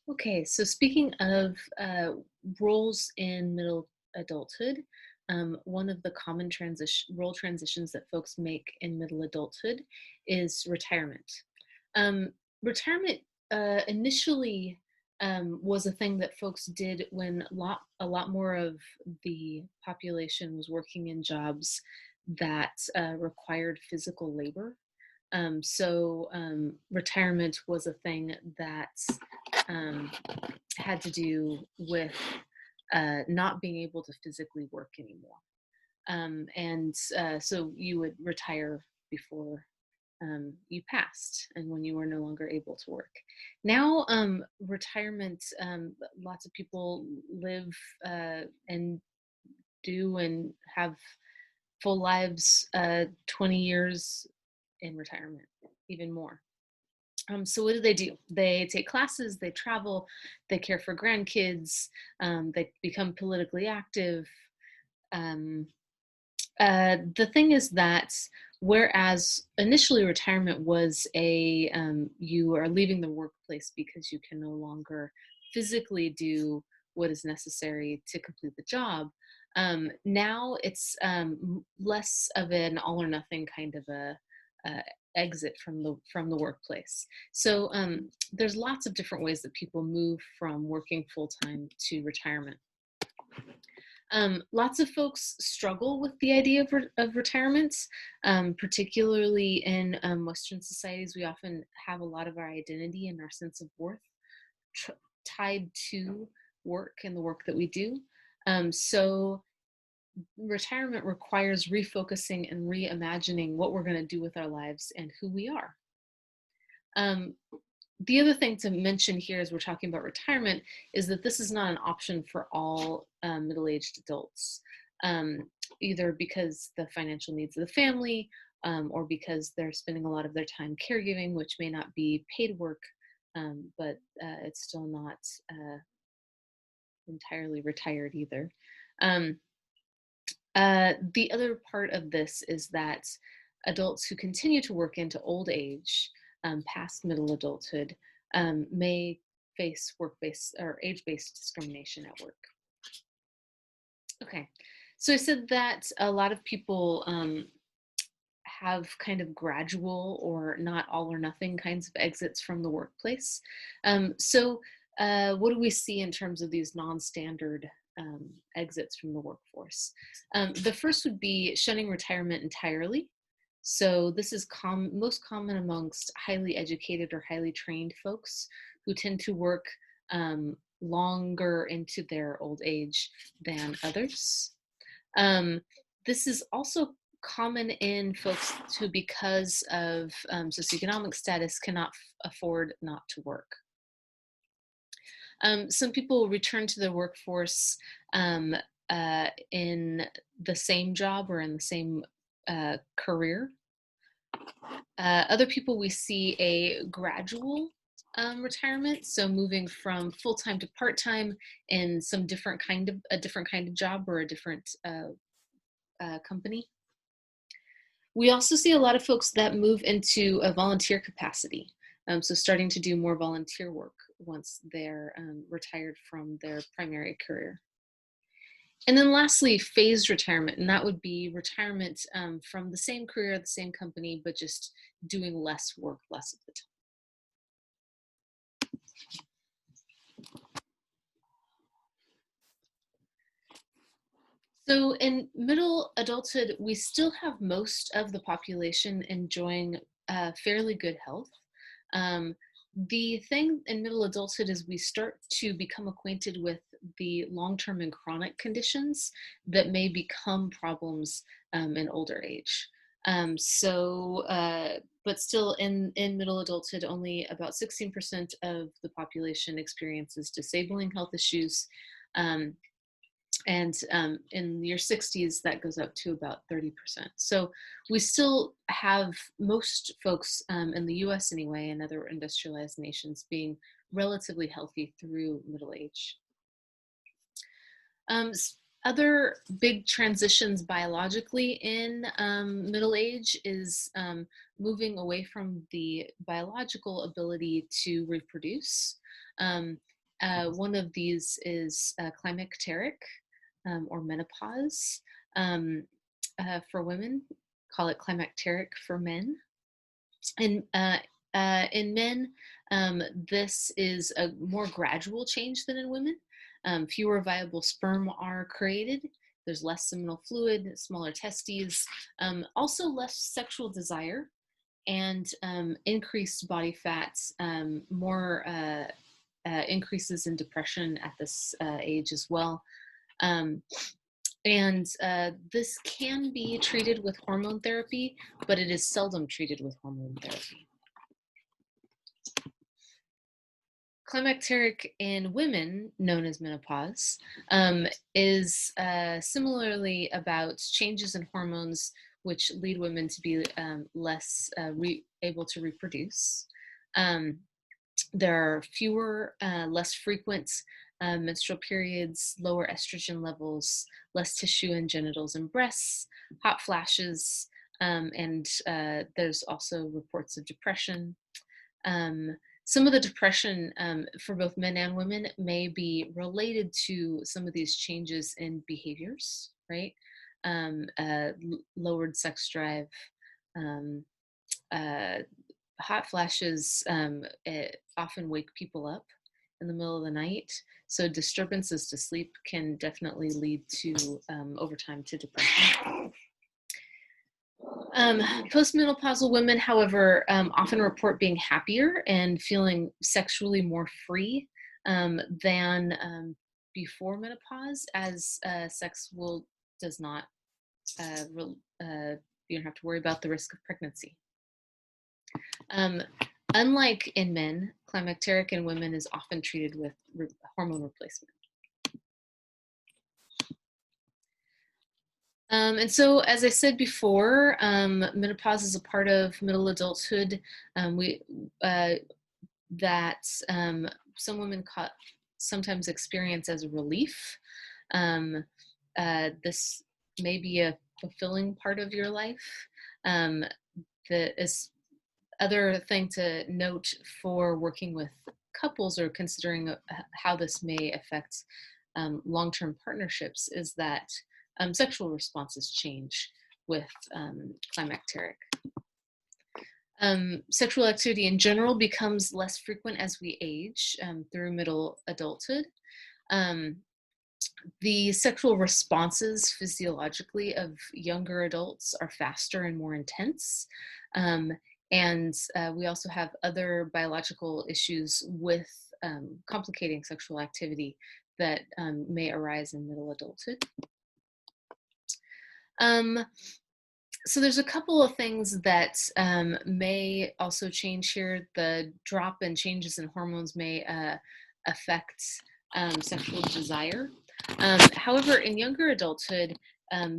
Okay, so speaking of roles in middle adulthood, one of the common role transitions that folks make in middle adulthood is retirement. Retirement initially was a thing that folks did when a lot more of the population was working in jobs that required physical labor. Retirement was a thing that um, had to do with not being able to physically work anymore. So you would retire before you passed and when you were no longer able to work. Now, retirement, lots of people live and do and have full lives, 20 years in retirement, even more. So what do? They take classes, they travel, they care for grandkids, they become politically active. Um, the thing is that whereas initially retirement was you are leaving the workplace because you can no longer physically do what is necessary to complete the job. Now it's less of an all or nothing kind of a exit from the workplace. So there's lots of different ways that people move from working full time to retirement. Lots of folks struggle with the idea of retirement, particularly in Western societies. We often have a lot of our identity and our sense of worth tr- tied to work and the work that we do. So retirement requires refocusing and reimagining what we're going to do with our lives and who we are. Um, the other thing to mention here as we're talking about retirement is that this is not an option for all middle-aged adults, either because the financial needs of the family or because they're spending a lot of their time caregiving, which may not be paid work, but it's still not entirely retired either. Um, the other part of this is that adults who continue to work into old age, past middle adulthood, may face work-based or age-based discrimination at work. Okay, so I said that a lot of people have kind of gradual or not all or nothing kinds of exits from the workplace. What do we see in terms of these non-standard exits from the workforce? The first would be shunning retirement entirely. So this is most common amongst highly educated or highly trained folks who tend to work longer into their old age than others. Um, this is also common in folks who, because of socioeconomic status, cannot afford not to work. Some people return to the workforce in the same job or in the same career. Other people, we see a gradual retirement, so moving from full-time to part-time in some different kind of job or a different company. We also see a lot of folks that move into a volunteer capacity. So starting to do more volunteer work once they're retired from their primary career. And then lastly, phased retirement, and that would be retirement from the same career, the same company, but just doing less work less of the time. So in middle adulthood, we still have most of the population enjoying fairly good health. Um, the thing in middle adulthood is we start to become acquainted with the long-term and chronic conditions that may become problems in older age. But still in middle adulthood, only about 16% of the population experiences disabling health issues. Um, and in your 60s that goes up to about 30%. So we still have most folks in the US anyway and other industrialized nations being relatively healthy through middle age. um, Other big transitions biologically in middle age is moving away from the biological ability to reproduce. One of these is climacteric or menopause for women. Call it climacteric for men. And in men, this is a more gradual change than in women. Fewer viable sperm are created. There's less seminal fluid, smaller testes, also less sexual desire, and increased body fats, more increases in depression at this age as well. And this can be treated with hormone therapy, but it is seldom treated with hormone therapy. Climacteric in women, known as menopause, is similarly about changes in hormones which lead women to be less able to reproduce. There are fewer, less frequent menstrual periods, lower estrogen levels, less tissue in genitals and breasts, hot flashes, and there's also reports of depression. Some of the depression for both men and women may be related to some of these changes in behaviors, right? Lowered sex drive, um, hot flashes often wake people up in the middle of the night. So disturbances to sleep can definitely lead to, over time, to depression. Postmenopausal women, however, often report being happier and feeling sexually more free than before menopause, as sex does not, you don't have to worry about the risk of pregnancy. Unlike in men, climacteric in women is often treated with hormone replacement. And so, as I said before, menopause is a part of middle adulthood. That some women sometimes experience as a relief. This may be a fulfilling part of your life. The other thing to note for working with couples or considering how this may affect long-term partnerships is that sexual responses change with climacteric. Sexual activity in general becomes less frequent as we age through middle adulthood. The sexual responses physiologically of younger adults are faster and more intense. And we also have other biological issues with complicating sexual activity that may arise in middle adulthood. So there's a couple of things that may also change here. The drop in changes in hormones may affect sexual desire. However, in younger adulthood,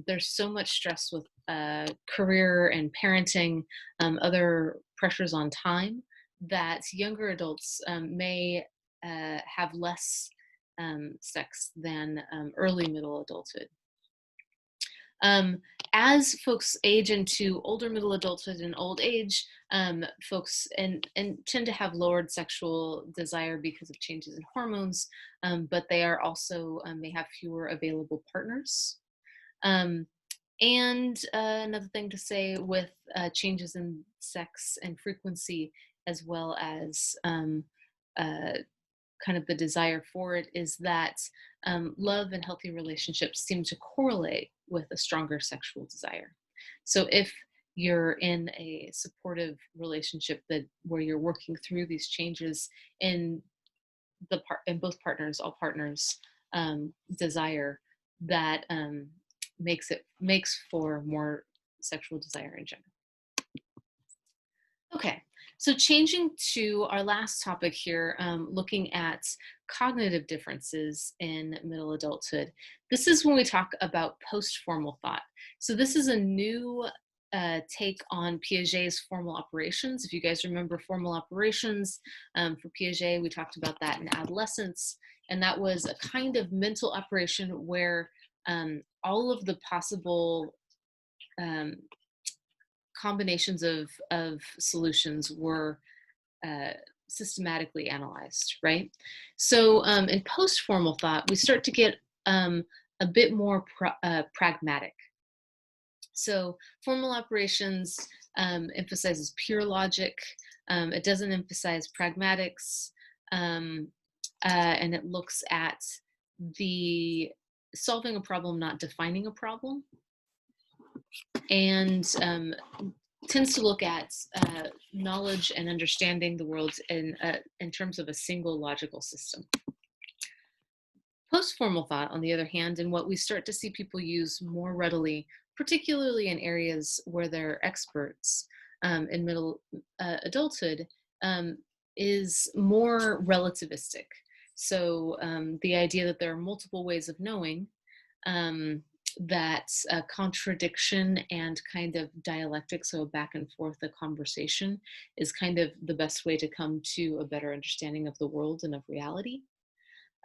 there's so much stress with career and parenting, other pressures on time, that younger adults may have less sex than early middle adulthood. As folks age into older middle adulthood and old age, folks and tend to have lowered sexual desire because of changes in hormones, but they are also may have fewer available partners. And another thing to say with changes in sex and frequency, as well as kind of the desire for it, is that love and healthy relationships seem to correlate with a stronger sexual desire. So if you're in a supportive relationship where you're working through these changes in both partners, all partners desire, that makes for more sexual desire in general. Okay, so changing to our last topic here, looking at cognitive differences in middle adulthood. This is when we talk about post-formal thought. So this is a new take on Piaget's formal operations. If you guys remember formal operations for Piaget, we talked about that in adolescence, and that was a kind of mental operation where all of the possible combinations of solutions were systematically analyzed, right? So in post-formal thought, we start to get a bit more pragmatic. So formal operations emphasizes pure logic. It doesn't emphasize pragmatics, um, and it looks at the solving a problem, not defining a problem, and tends to look at knowledge and understanding the world in terms of a single logical system. Post-formal thought, on the other hand, and what we start to see people use more readily, particularly in areas where they're experts in middle adulthood, um, is more relativistic. So the idea that there are multiple ways of knowing, um, that contradiction and kind of dialectic, so back and forth, a conversation, is kind of the best way to come to a better understanding of the world and of reality.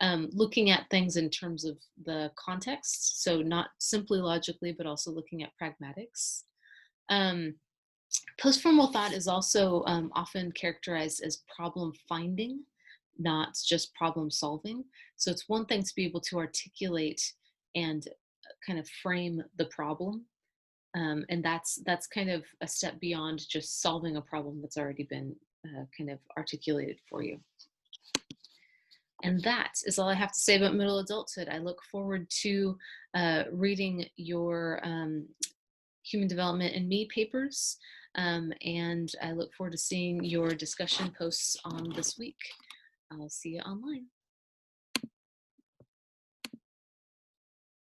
Looking at things in terms of the context, so not simply logically, but also looking at pragmatics. Um, Post-formal thought is also often characterized as problem finding, not just problem solving. So it's one thing to be able to articulate and kind of frame the problem, and that's kind of a step beyond just solving a problem that's already been kind of articulated for you. And that is all I have to say about middle adulthood. I look forward to reading your human development and me papers, and I look forward to seeing your discussion posts on this week. I'll see you online.